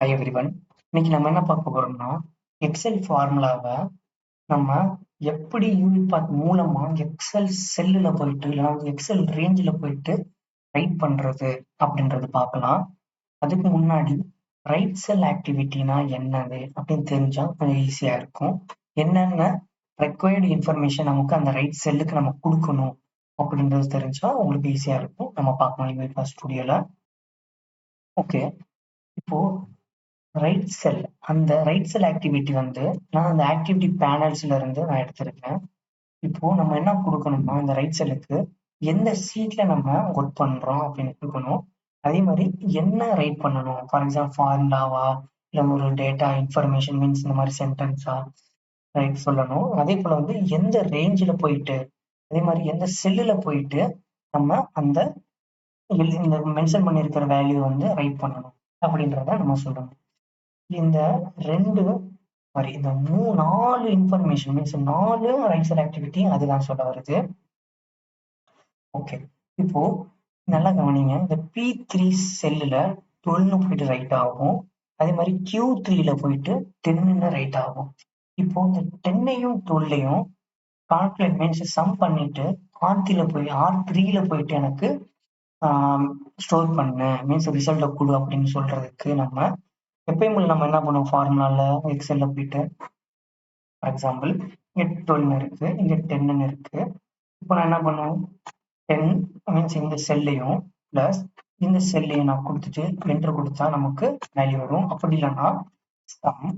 Hi everyone. இன்னைக்கு நம்ம என்ன பார்க்க போறோம்னா, எக்ஸெல் ஃபார்முலாவை நம்ம எப்படி யூனிபாத் மூலமா எக்ஸெல் செல்லுல போயிட்டு இல்லைன்னா எக்ஸெல் ரேஞ்சில் போயிட்டு ரைட் பண்றது அப்படின்றது பார்க்கலாம். அதுக்கு முன்னாடி ரைட் செல் ஆக்டிவிட்டினா என்னது அப்படின்னு தெரிஞ்சா கொஞ்சம் ஈஸியா இருக்கும். என்னென்ன ரெக்வயர்டு இன்ஃபர்மேஷன் நமக்கு அந்த ரைட் செல்லுக்கு நம்ம கொடுக்கணும் அப்படின்றது தெரிஞ்சா உங்களுக்கு ஈஸியா இருக்கும். நம்ம பார்க்கலாம் யூனிபாத் ஸ்டுடியோல. ஓகே, இப்போ ரைட் செல் அந்த ரைட் செல் ஆக்டிவிட்டி வந்து நான் அந்த ஆக்டிவிட்டி பேனல்ஸ்ல இருந்து நான் எடுத்திருக்கேன். இப்போ நம்ம என்ன கொடுக்கணும்னா இந்த ரைட் செல்லுக்கு எந்த சீட்ல நம்ம ஒர்க் பண்றோம் அப்படின்னு கொடுக்கணும். அதே மாதிரி என்ன ரைட் பண்ணணும், ஃபார் எக்ஸாம்பிள் ஃபார்முலாவா இல்லை ஒரு டேட்டா இன்ஃபர்மேஷன் மீன்ஸ் இந்த மாதிரி சென்டென்ஸா ரைட் சொல்லணும். அதே போல வந்து எந்த ரேஞ்சில் போயிட்டு அதே மாதிரி எந்த செல்லுல போயிட்டு நம்ம அந்த இந்த மென்ஷன் பண்ணியிருக்கிற வேல்யூ வந்து ரைட் பண்ணணும் அப்படின்றத நம்ம சொல்லணும். இந்த 2 சாரி இந்த 4 information means 4 right side activity அதுதான் சொல்ல வருது. ஓகே, இப்போ நல்லா கவனிங்க. இந்த P3 செல்லுல 12 போயிட்டு ரைட் ஆகும். அதே மாதிரி Q3ல போயிட்டு 10 ரைட் ஆகும். இப்போ இந்த 10ஐயும் 12ஐயும் கால்குலேட் மீன்ஸ் சம் பண்ணிட்டு R3ல போயிட்டு எனக்கு ஸ்டோர் பண்ணு மீன்ஸ் ரிசல்ட்டை கொடு அப்படின்னு சொல்றதுக்கு நம்ம எப்பயும் நம்ம என்ன பண்ணுவோம், ஃபார்முலால எக்ஸெல்ல போயிட்டு ஃபார் எக்ஸாம்பிள் இங்க 12 இருக்கு, இங்க 10 இருக்கு. இப்போ நான் என்ன பண்ணுவேன், 10 மீன்ஸ் இந்த செல்லையும் பிளஸ் இந்த செல்லையும் நான் கொடுத்துட்டு என்டர் கொடுத்தா நமக்கு வேல்யூ வரும். அப்படி இல்லைன்னா சம்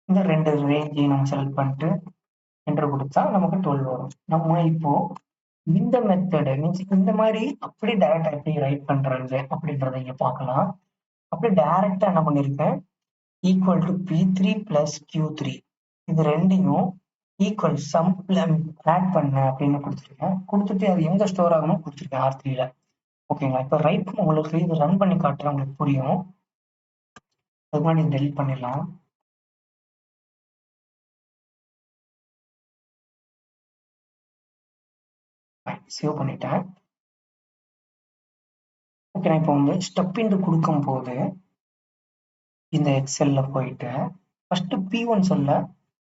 இந்த 2 ரேஞ்சையும் நம்ம செலக்ட் பண்ணிட்டு என்டர் கொடுத்தா நமக்கு 12 வரும். நம்ம இப்போ இந்த மெத்தடு மீன்ஸ் இந்த மாதிரி அப்படி டைரக்டா எப்படி ரைட் பண்றது அப்படின்றத இங்க பார்க்கலாம். அப்படியே டைரக்டா என்ன பண்ணிருக்கேன், equal to P3 plus Q3 இது ரெண்டையும் ஈக்குவல் சம்ல ஆட் பண்ண அப்படின்னு கொடுத்துருக்கேன். கொடுத்துட்டு அது எங்க ஸ்டோர் ஆகணும் கொடுத்துருக்கேன் R3ல. ஓகேங்களா. இப்போ ரைட் உங்களுக்கு இது ரன் பண்ணி காட்டுறேன், உங்களுக்கு புரியும். அதுக்கு முன்னாடி டெலிட் பண்ணிடலாம். சேவ் பண்ணிட்டேன். ஓகே, நான் இப்போ வந்து ஸ்டெப் இன்டு கொடுக்கும் போது இந்த எக்ஸெல்ல போயிட்டு ஃபர்ஸ்ட் P1 செல்ல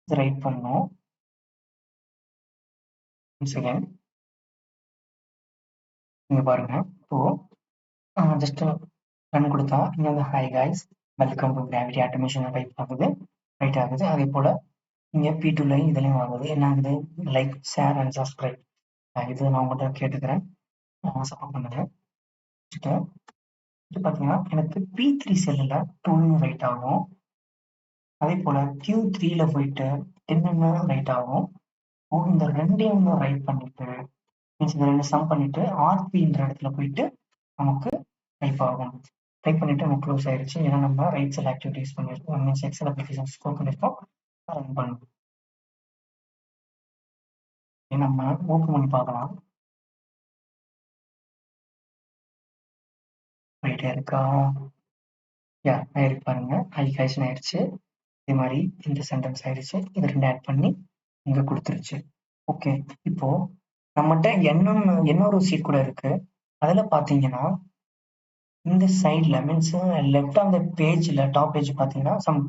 இது ரைட் பண்ணும். செகண்ட் இங்க பாருங்க. இப்போ ஜஸ்ட் ரன் கொடுத்தா இங்க வந்து hi guys welcome to gravity automation type ஆகுது, ரைட் ஆகுது. அதே போல இங்க P2ல இதுலயும் ஆகுது. என்ன ஆகுது, லைக் ஷேர் அண்ட் சப்ஸ்கிரைப். இது நான் உங்கள்கிட்ட கேட்டுக்கிறேன், சப்போர்ட் பண்ணுங்க. இது பார்த்தீங்கன்னா எனக்கு P3 செல்லில் 2 ரைட் ஆகும். அதே போல Q3ல போயிட்டு 10 ரைட் ஆகும். இந்த ரெண்டையும் ரைட் பண்ணிட்டு மீன்ஸ் இந்த ரெண்டு சம் பண்ணிட்டு RPன்ற இடத்துல போயிட்டு நமக்கு டைப் ஆகும். டைப் பண்ணிட்டு நமக்கு க்ளோஸ் ஆயிருச்சு. ஏன்னா நம்ம ரைட் செல் ஆக்டிவிட்டிஸ் பண்ணிருக்கோம், மீன்ஸ் எக்ஸல் அப்ளிகேஷன் ஸ்கோர் பண்ணிருக்கோம், ரன் பண்ணும். நம்ம ஓப்பன் பண்ணி பார்க்கலாம். ரைட்டா இருக்கா, யா ஆயிருக்கு பாருங்க. ஹை ஹைஷன் ஆயிடுச்சு. இதே மாதிரி இந்த சென்டென்ஸ் ஆயிடுச்சு. இது ரெண்டு ஆட் பண்ணி இங்க கொடுத்துருச்சு. ஓகே, இப்போ நம்மகிட்ட இன்னொரு சீட் கூட இருக்கு. அதுல பாத்தீங்கன்னா இந்த சைட்ல மீன்ஸ் லெஃப்ட் ஆஃப் த பேஜ்ல டாப் பேஜ் பாத்தீங்கன்னா சம்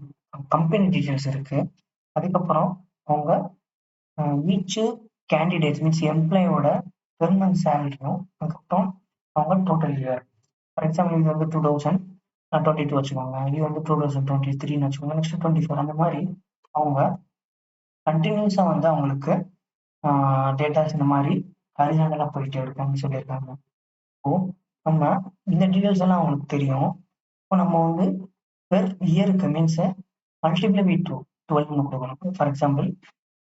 கம்பெனி டீடைல்ஸ் இருக்கு. அதுக்கப்புறம் அவங்க ஈச் கேண்டிடேட் மீன்ஸ் எம்ப்ளாயோட பெர் மந்த் சேலரியும், அதுக்கப்புறம் அவங்க டோட்டல் இயர். ஃபார் எக்ஸாம்பிள் இது வந்து 2022 வச்சுக்கோங்க, இது வந்து 2023 வச்சுக்கோங்க, நெக்ஸ்ட் 24 அந்த மாதிரி அவங்க கண்டினியூஸா வந்து அவங்களுக்கு டேட்டாஸ் இந்த மாதிரி ஹரிசாண்டலா போயிட்டே இருக்காங்கன்னு சொல்லியிருக்காங்க. இப்போ நம்ம இந்த டீடைல்ஸ் எல்லாம் அவங்களுக்கு தெரியும். இப்போ நம்ம வந்து பெர் இயருக்கு மீன்ஸ் மல்டிப்ளை பை 12 கொடுக்கணும். ஃபார் எக்ஸாம்பிள்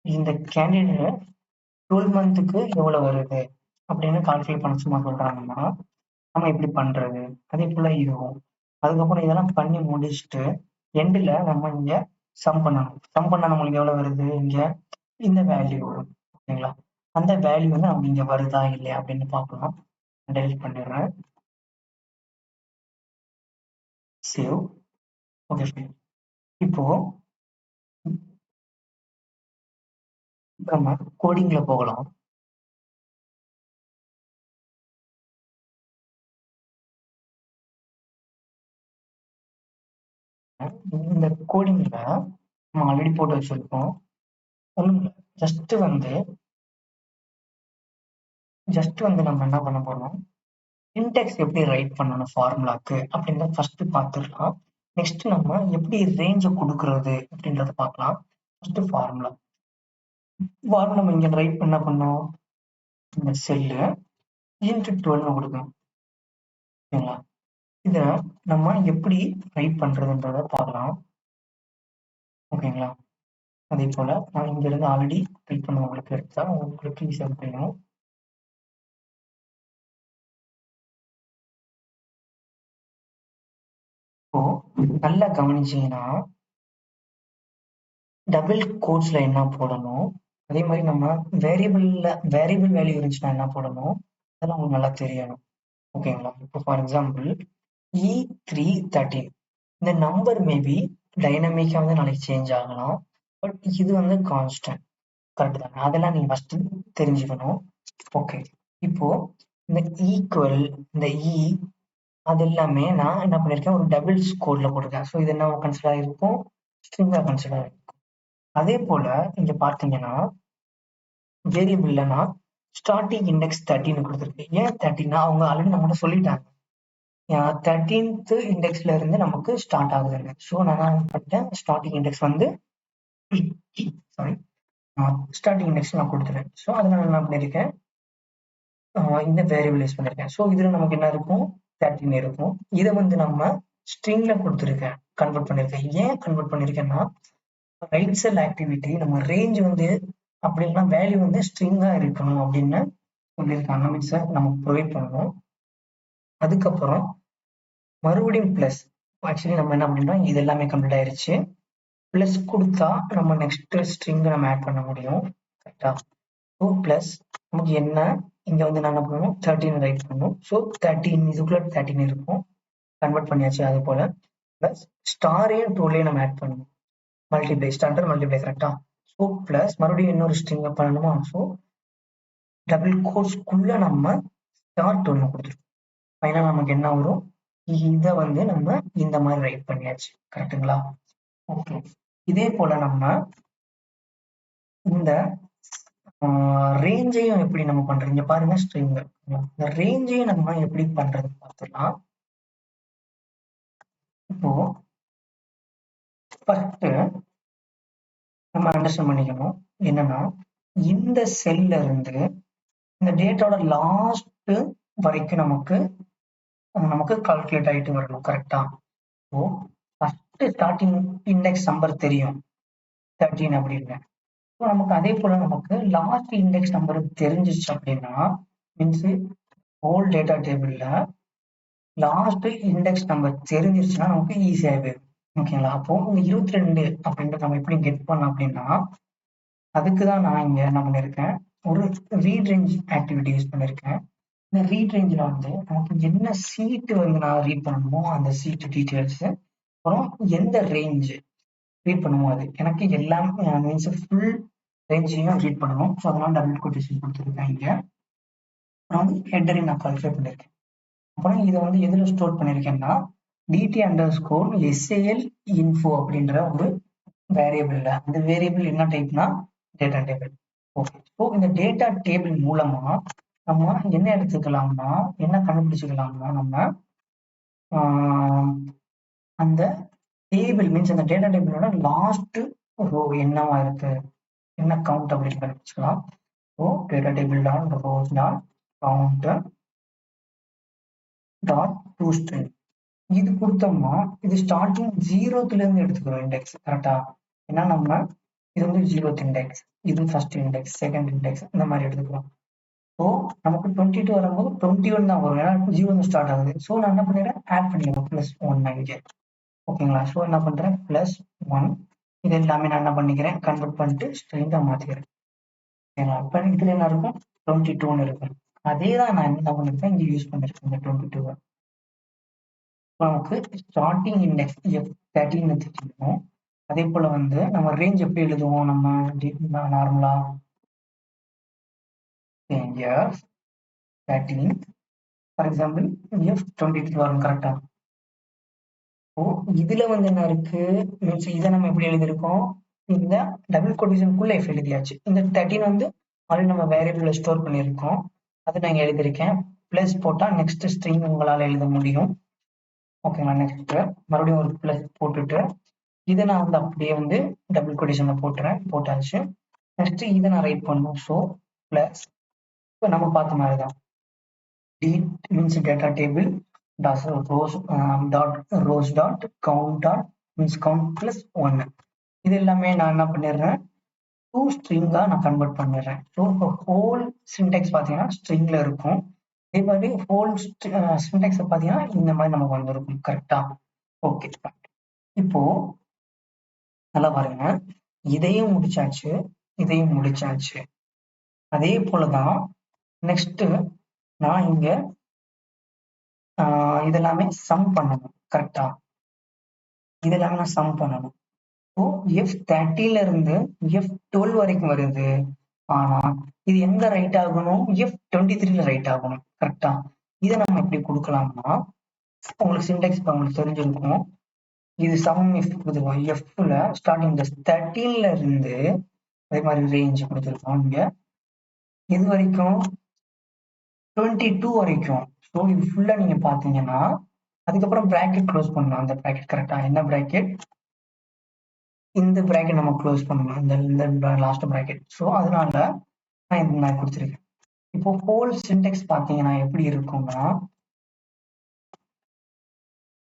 இந்த கேண்டிடேட் 12 மந்த்துக்கு எவ்வளவு வருது அப்படின்னு கால்குலேட் பண்ண சும்மா சொல்றாங்கன்னா நம்ம எப்படி பண்றது, அதே போல இதுவும். அதுக்கப்புறம் இதெல்லாம் பண்ணி முடிச்சுட்டு எண்டில் நம்ம இங்க சம் பண்ணணும். சம் பண்ணா நம்மளுக்கு எவ்வளவு வருது, இங்க இந்த வேல்யூ வரும். ஓகேங்களா. அந்த வேல்யூ வந்து நமக்கு இங்க வருதா இல்லையா அப்படின்னு பார்க்கலாம். டெலிட் பண்ணிடுறேன், சேவ். Okay fine. இப்போ நம்ம கோடிங்ல போகலாம். இந்த கோடிங்ல நம்ம ஆல்ரெடி போட்டு வச்சிருக்கோம். ஒண்ணும் இல்ல. ஜஸ்ட் வந்து நம்ம என்ன பண்ண போறோம், இன்டெக்ஸ் எப்படி ரைட் பண்ணணும் ஃபார்முலாக்கு அப்படின்றத ஃபர்ஸ்ட் பார்த்துடலாம். நெக்ஸ்ட் நம்ம எப்படி ரேஞ்ச குடுக்குறது அப்படின்றத பார்க்கலாம். First formula. ஃபார்முலா நம்ம இங்க ரைட் பண்ண பண்ணோம், இந்த செல்லு இன்ட்டு 12 கொடுக்கணும். ஓகேங்களா? இத நம்ம எப்படி ரைட் பண்றதுன்றத பார்க்கலாம். ஓகேங்களா? அதே போல நான் இங்க இருந்து ஆல்ரெடி ரைட் பண்ண உங்களுக்கு எடுத்தா உங்களுக்கு ஈஸியா புரியும். இப்போ நல்லா கவனிச்சீங்கன்னா டபுள் கோட்ஸ்ல என்ன போடணும், அதே மாதிரி நம்ம வேரியபிள் வேல்யூ இருந்துச்சுன்னா என்ன போடணும், அதெல்லாம் உங்களுக்கு நல்லா தெரியணும். ஓகேங்களா? இப்போ ஃபார் எக்ஸாம்பிள் E313 இந்த நம்பர் மேபி டைனமிக்கா வந்து நாளைக்கு சேஞ்ச் ஆகலாம். பட் இது வந்து கான்ஸ்டன்ட். கரெக்ட் தானே? அதெல்லாம் நீங்க ஃபர்ஸ்ட் தெரிஞ்சுக்கணும். ஓகே. இப்போ இந்த ஈக்குவல், இந்த அது எல்லாமே நான் என்ன பண்ணிருக்கேன், ஒரு டபுள் கோட்ல போட்டிருக்கேன். ஸோ இது என்ன கன்சிடர் ஆயிருக்கும், ஸ்ட்ரிங்கா கன்சிடர் ஆயிருக்கும். அதே போல இங்க பாத்தீங்கன்னா வேரியபிள்ல நான் ஸ்டார்டிங் இண்டெக்ஸ் 13 கொடுத்துருக்கேன். ஏன் 13னா அவங்க ஆல்ரெடி நம்மகிட்ட சொல்லிட்டாங்க 13th இண்டெக்ஸ்ல இருந்து நமக்கு ஸ்டார்ட் ஆகுதுன்னு. ஸோ நான் என்ன பண்ணிட்டேன், ஸ்டார்டிங் இண்டெக்ஸ் வந்து சாரி ஸ்டார்டிங் இண்டெக்ஸ் நான் கொடுத்துறேன். ஸோ அதனால என்ன பண்ணிருக்கேன், இந்த வேரியபிள் யூஸ் பண்ணிருக்கேன். ஸோ இதுல நமக்கு என்ன இருக்கும், 13 இருக்கும். இதை வந்து நம்ம ஸ்ட்ரிங்ல கொடுத்துருக்கேன், கன்வெர்ட் பண்ணிருக்கேன். ஏன் கன்வெர்ட் பண்ணிருக்கேன்னா ரைட் செல் ஆக்டிவிட்டி நம்ம ரேஞ்ச் வந்து அப்படி இல்லைன்னா வேல்யூ வந்து ஸ்ட்ரிங்கா இருக்கணும் அப்படின்னு சொல்லியிருக்காங்க. மீன்ஸ் நம்ம ப்ரொவைட் பண்ணணும். அதுக்கப்புறம் மறுபடியும் பிளஸ். ஆக்சுவலி நம்ம என்ன பண்ணிட்டோம், இது எல்லாமே கம்ப்ளீட் ஆயிருச்சு. பிளஸ் கொடுத்தா நம்ம நெக்ஸ்ட் ஸ்ட்ரிங் நம்ம ஆட் பண்ண முடியும். கரெக்டா? ஸோ பிளஸ் நமக்கு என்ன, இங்க வந்து நான் என்ன பண்ணணும், 13 ரைட் பண்ணணும். ஸோ 13 இதுக்குள்ள 13 இருக்கும். கன்வெர்ட் பண்ணியாச்சு. அது போல பிளஸ் ஸ்டாரையும் டூலையும் நம்ம ஆட் பண்ணணும். Multiply, starter multiply. கரெக்டா? ஸோ பிளஸ் மறுபடியும் இன்னொரு ஸ்ட்ரிங் பண்ணணுமா. ஸோ டபுள் கோர்ஸ்க்குள்ள நம்ம ஸ்டார்ட் ஒன்று கொடுத்துருக்கோம். ஃபைனல் நமக்கு என்ன வரும், இதை வந்து நம்ம இந்த மாதிரி ரைட் பண்ணியாச்சு. கரெக்டுங்களா? ஓகே. இதே போல நம்ம இந்த ரேஞ்சையும் எப்படி நம்ம பண்றீங்க பாருங்க, ஸ்ட்ரிங். இந்த ரேஞ்சையும் நம்ம எப்படி பண்றது பார்த்துக்கலாம். இப்போ ஃபர்ஸ்ட் நம்ம அண்டர்ஸ்டாண்ட் பண்ணிக்கணும் என்னன்னா, இந்த செல்ல இருந்து இந்த டேட்டாவோட லாஸ்ட் வரைக்கும் நமக்கு கால்குலேட் ஆயிட்டு வரணும். கரெக்டா? So first starting index number தெரியும் 13 அப்படின்னு. ஸோ நமக்கு அதே போல நமக்கு லாஸ்ட் இண்டெக்ஸ் நம்பர் தெரிஞ்சிச்சு அப்படின்னா மீன்ஸ் ஹோல் டேட்டா டேபிள்ல லாஸ்ட் இண்டெக்ஸ் நம்பர் தெரிஞ்சிருச்சுன்னா நமக்கு ஈஸியாக போயிடும். ஓகேங்களா? அப்போ இந்த 22 அப்படின்றத நம்ம எப்படி கெட் பண்ணோம் அப்படின்னா, அதுக்கு தான் நான் இங்க என்ன பண்ணியிருக்கேன், ஒரு ரீட் ரேஞ்ச் ஆக்டிவிட்டி யூஸ் பண்ணியிருக்கேன். இந்த ரீட் ரேஞ்சில் வந்து நமக்கு என்ன சீட்டு வந்து நான் ரீட் பண்ணணுமோ அந்த சீட்டு டீட்டெயில்ஸ், அப்புறம் எந்த ரேஞ்ச் ரீட் பண்ணுமோ அது எனக்கு எல்லாம் மீன்ஸ் ஃபுல் ரேஞ்சையும் ரீட் பண்ணணும். ஸோ அதனால டபுள் கொட்டேஷன் கொடுத்துருக்கேன் இங்க. அப்புறம் வந்து ஹெட்டரையும் நான் கால்குலேட் பண்ணியிருக்கேன். அப்புறம் இதை வந்து எதில் ஸ்டோர் பண்ணியிருக்கேன்னா dt_SAL info அப்படின்ற ஒரு வேரியபிள்ல, அந்த வேரியபிள் என்ன டைப்னா டேட்டா டேபிள். ஓகே. ஸோ இந்த டேட்டா டேபிள் மூலமா நம்ம என்ன எடுத்துக்கலாம்னா, என்ன கண்டுபிடிச்சுக்கலாம்னா நம்ம அந்த டேபிள் மீன்ஸ் அந்த டேட்டா டேபிளோட லாஸ்ட் ரோ என்னவா இருக்கு, என்ன கவுண்ட் அப்படின்னு கண்டுபிடிச்சுக்கலாம். So data table dot rows dot count dot to string இது கொடுத்தோம்னா இது ஸ்டார்டிங் 0th இருந்து எடுத்துக்கிறோம் இண்டெக்ஸ். கரெக்டா? ஏன்னா நம்ம இது வந்து 0th இண்டெக்ஸ், இது ஃபர்ஸ்ட் இண்டெக்ஸ், செகண்ட் இண்டெக்ஸ், இந்த மாதிரி எடுத்துக்கிறோம். ஸோ நமக்கு 22 வரும்போது 21 தான் வரும், ஏன்னா 0 ஸ்டார்ட் ஆகுது. ஸோ நான் என்ன பண்ணிடுறேன், ஆட் பண்ணிடுறேன் +1 இங்கே. ஓகேங்களா? ஸோ என்ன பண்றேன், +1 இது எல்லாமே நான் என்ன பண்ணிக்கிறேன், கன்வெர்ட் பண்ணிட்டு ஸ்ட்ரிங்கா மாத்திக்கிறேன். ஓகேங்களா? இப்போ இதுல என்ன இருக்கும், 22ன்னு இருக்கும். அதே தான் நான் என்ன பண்ணிருக்கேன், இங்கே யூஸ் பண்ணிருக்கேன் இந்த 22. நமக்கு ஸ்டார்டிங் இண்டெக்ஸ் F13 தெரியும். அதே போல வந்து நம்ம ரேஞ்ச் எப்படி எழுதுவோம், நம்ம நார்மலா F13 ஃபார் எக்ஸாம்பிள் F22 வரும். கரெக்டா? இதுல வந்து என்ன இருக்கு மீன்ஸ் இதை நம்ம எப்படி எழுதியிருக்கோம், இந்த டபுள் கொட்டேஷனுக்குள்ள எஃப் எழுதியாச்சு. இந்த 13 வந்து ஆல்ரெடி நம்ம வேரியபிள்ல ஸ்டோர் பண்ணியிருக்கோம், அது நான் எழுதியிருக்கேன். பிளஸ் போட்டா நெக்ஸ்ட் ஸ்ட்ரிங் உங்களால எழுத முடியும். ஓகேங்களா, நெக்ஸ்ட் மறுபடியும் ஒரு பிளஸ் போட்டுட்டு இதை நான் வந்து அப்படியே வந்து டபுள் கொட்டேஷன்ல போட்டாச்சு. நெக்ஸ்ட் இதை நான் ரைட் பண்ணணும். ஸோ பிளஸ் இப்போ நம்ம பார்த்த மாதிரி தான் d means data table dot count dot means count plus 1. இது எல்லாமே நான் என்ன பண்ணிடுறேன், டூ ஸ்ட்ரிங்கா நான் கன்வெர்ட் பண்ணிடுறேன். ஸோ இப்போ ஹோல் சின்டெக்ஸ் பார்த்தீங்கன்னா ஸ்ட்ரிங்ல இருக்கும். அதே மாதிரி ஹோல் சின்டெக்ஸ் பார்த்தீங்கன்னா இந்த மாதிரி நமக்கு வந்துருக்கும். கரெக்டா? ஓகே. இப்போ நல்லா பாருங்க, இதையும் முடிச்சாச்சு, இதையும் முடிச்சாச்சு. அதே போலதான் நெக்ஸ்ட் நான் இங்க இதெல்லாமே சம் பண்ணணும். கரெக்டா? இதெல்லாமே நான் சம் பண்ணணும். ஸோ F30ல இருந்து F12 வரைக்கும் வருது. ஆனா இது எங்க ரைட் ஆகணும், F23ல ரைட் ஆகணும். கரெக்டா? இதை நம்ம எப்படி கொடுக்கலாம்னா, உங்களுக்கு சின்டெக்ஸ் உங்களுக்கு தெரிஞ்சிருக்கும். இது சம் இஃப் கொடுத்துருக்கோம். எஃப்ல ஸ்டார்டிங் 13ல இருந்து அதே மாதிரி ரேஞ்ச் கொடுத்துருக்கோம். இங்க இது வரைக்கும் 22 வரைக்கும். ஸோ இது ஃபுல்லா நீங்க பாத்தீங்கன்னா அதுக்கப்புறம் பிராக்கெட் க்ளோஸ் பண்ணணும். அந்த பிராக்கெட் கரெக்டா என்ன பிராக்கெட், இந்த பிராக்கெட் நம்ம க்ளோஸ் பண்ணணும், இந்த லாஸ்ட் பிராக்கெட். ஸோ அதனால நான் இந்த மாதிரி கொடுத்துருக்கேன். இப்போ ஹோல் சின்டெக்ஸ் பாத்தீங்கன்னா எப்படி இருக்கும்னா,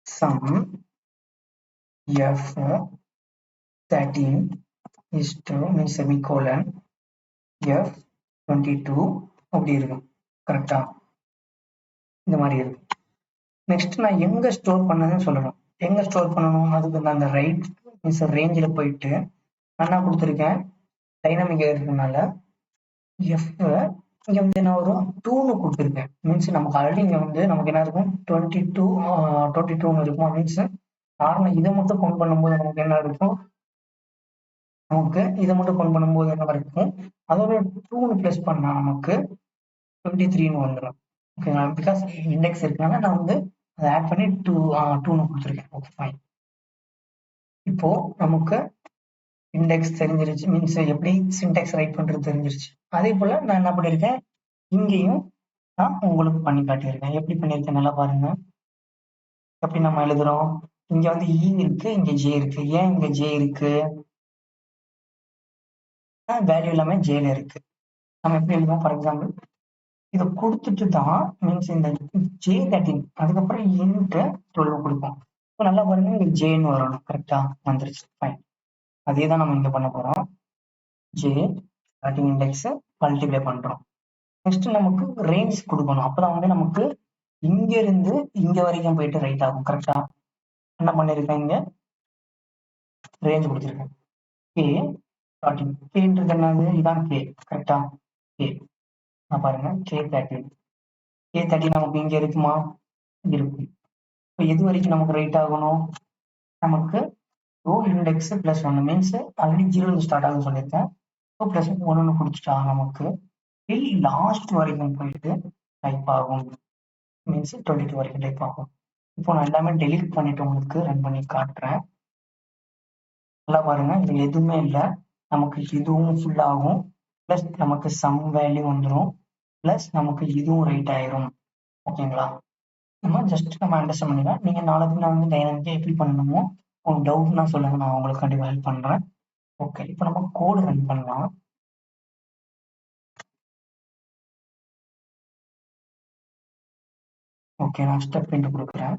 some F13 is to means semicolon F22 அப்படி இருக்கும். கரெக்டா? இந்த மாதிரி இருக்கும். நெக்ஸ்ட் நான் எங்க ஸ்டோர் பண்ணதுன்னு சொல்லணும். எங்க ஸ்டோர் பண்ணணும், அதுக்கு நான் அந்த ரைட் மீன்ஸ் ரேஞ்சில் போயிட்டு நான் என்ன கொடுத்துருக்கேன், டைனமிக் இருக்கிறதுனால எஃப் இங்க வந்து என்ன வரும், 2ன்னு கொடுத்துருக்கேன். மீன்ஸ் நமக்கு ஆல்ரெடி இங்க வந்து நமக்கு என்ன இருக்கும், 22 இருக்கும். மீன்ஸ் நார்மலா இதை மட்டும் கவுண்ட் பண்ணும்போது நமக்கு என்ன இருக்கும், நமக்கு இதை மட்டும் கவுண்ட் பண்ணும்போது என்ன இருக்கும், அதோட 2ன்னு பிளஸ் பண்ணா நமக்கு 23ன்னு வந்துடும். ஓகேங்களா? பிகாஸ் இண்டெக்ஸ் இருக்கனால நான் வந்து அதை ஆட் பண்ணி 2ன்னு கொடுத்துருக்கேன். Okay fine. இப்போ நமக்கு இண்டெக்ஸ் தெரிஞ்சிருச்சு, மீன்ஸ் எப்படி சின்டெக்ஸ் ரைட் பண்றது தெரிஞ்சிருச்சு. அதே போல நான் என்ன பண்ணிருக்கேன், இங்கேயும் நான் உங்களுக்கு பண்ணி காட்டியிருக்கேன். எப்படி பண்ணியிருக்கேன் நல்லா பாருங்க. எப்படி நம்ம எழுதுறோம், இங்க வந்து இ இருக்கு, இங்க ஜே இருக்கு. ஏன் இங்க ஜே இருக்கு, வேல்யூ எல்லாமே ஜேல இருக்கு. நம்ம எப்படி எழுதுவோம், ஃபார் எக்ஸாம்பிள் இதை கொடுத்துட்டு தான் மீன்ஸ் இந்த J13 அதுக்கப்புறம் இன்ட்டு 12 கொடுப்போம். நல்லா பாருங்க, இங்க ஜேன்னு வரணும். கரெக்டா? வந்துருச்சு. ஃபைன். அதே தான் நம்ம இங்க பண்ண போறோம். ஜே ஸ்டார்டிங் இண்டெக்ஸ் மல்டிப்ளை பண்றோம். நெக்ஸ்ட் நமக்கு ரேஞ்ச் கொடுக்கணும். அப்பதான் வந்து நமக்கு இங்க இருந்து இங்க வரைக்கும் போயிட்டு ரைட் ஆகும். கரெக்டா? என்ன பண்ணிருக்கேன், இங்க ரேஞ்ச் கொடுத்துருக்கேன். கே ஸ்டார்டிங் கேன்றது என்னது, இதான் கே. கரெக்டா? கே நான் பாருங்க, K13 நமக்கு இங்க இருக்குமா, இருக்கும். இப்போ எது வரைக்கும் நமக்கு ரைட் ஆகணும், நமக்கு row index plus 1 means already 0 start ஆகும் சொல்லியிருக்கேன். ஸோ பிளஸ் 1 கொடுத்துட்டா நமக்கு லாஸ்ட் வரைக்கும் போயிட்டு டைப் ஆகும். மீன்ஸ் 22 வரைக்கும் டைப் ஆகும். இப்போ நான் எல்லாமே டெலீட் பண்ணிட்டு உங்களுக்கு ரன் பண்ணி காட்டுறேன். நல்லா பாருங்க, இது எதுவுமே இல்லை, நமக்கு இதுவும் ஃபுல் ஆகும், பிளஸ் நமக்கு சம் வேல்யூ வந்துடும், பிளஸ் நமக்கு இதுவும் ரைட் ஆயிரும். ஓகேங்களா? நம்ம ஜஸ்ட் நம்ம அண்டர்ஸ்டாண்ட் பண்ணிக்கலாம். நீங்க நாளைக்கு நான் வந்து டைனமிக்கா எப்படி பண்ணணுமோ உங்களுக்கு டவுட்னா சொல்லுங்க, நான் உங்களுக்கு கண்டிப்பா ஹெல்ப் பண்றேன். ஓகே, இப்போ நம்ம கோடு ரன் பண்ணலாம். ஓகே, நான் ஸ்டெப் பிரிண்ட் கொடுக்குறேன்.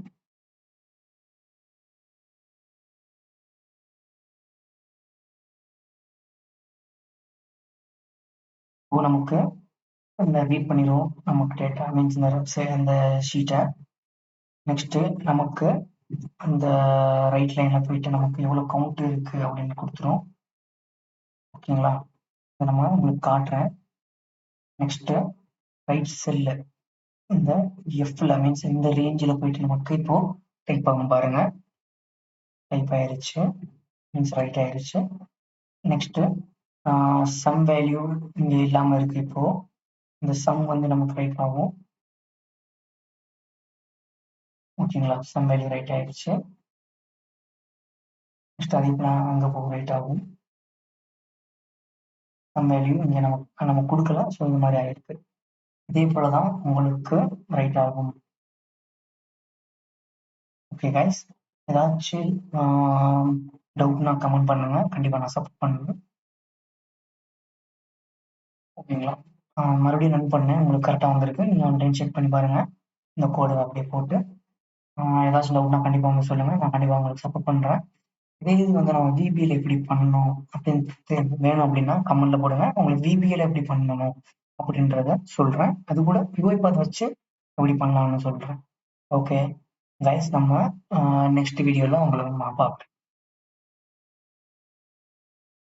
இப்போ நமக்கு இந்த ரீட் பண்ணிடுவோம் நமக்கு டேட்டா மீன்ஸ் இந்த ஷீட்டை. நெக்ஸ்ட் நமக்கு அந்த ரைட் லைன்ல போயிட்டு நமக்கு எவ்வளவு கவுண்ட் இருக்கு அப்படின்னு கொடுத்துரும். ஓகேங்களா? இதை நம்ம உங்களுக்கு காட்டுறேன். நெக்ஸ்ட் ரைட் செல்லு இந்த எஃப்ல மீன்ஸ் இந்த ரேஞ்சில் போயிட்டு நமக்கு இப்போ டைப் ஆகும் பாருங்க. டைப் ஆயிருச்சு, மீன்ஸ் ரைட் ஆயிருச்சு. நெக்ஸ்ட் சம் வேல்யூ இங்க இல்லாம இருக்கு. இப்போ இந்த சம் வந்து நமக்கு ரைட் ஆகும். ஓகேங்களா? சம் வேல்யூ ரைட் ஆயிடுச்சு. நெக்ஸ்ட் அதே பிளான் அங்கே போக ரைட் ஆகும். நம்ம வேல்யூ இங்கே நம்ம கொடுக்கல, ஸோ இந்த மாதிரி ஆயிருக்கு. இதே போல தான் உங்களுக்கு ரைட் ஆகும். ஓகே கைஸ், ஏதாச்சும் டவுட்னா கமெண்ட் பண்ணுங்க, கண்டிப்பாக நான் சப்போர்ட் பண்ணுவேன். ஓகேங்களா? மறுபடியும் ரன் பண்ணேன், உங்களுக்கு கரெக்டாக வந்திருக்கு. நீங்கள் ஒன் டைம் செக் பண்ணி பாருங்கள் இந்த கோடை அப்படியே போட்டு. ஏதாச்சும் டவுட்னா கண்டிப்பாக உங்களுக்கு சொல்லுங்கள், நான் கண்டிப்பாக உங்களுக்கு சப்போர்ட் பண்ணுறேன். இதே இது வந்து நம்ம விபிஎல் எப்படி பண்ணணும் அப்படின்னு வேணும் அப்படின்னா கமெண்ட்ல போடுங்க. உங்களுக்கு விபிஎல் எப்படி பண்ணணும் அப்படின்றத சொல்கிறேன். அது கூட UiPath வச்சு எப்படி பண்ணலாம்னு சொல்கிறேன். ஓகே கைஸ், நம்ம நெக்ஸ்ட் வீடியோவில் உங்களை நான் பார்க்குறேன்.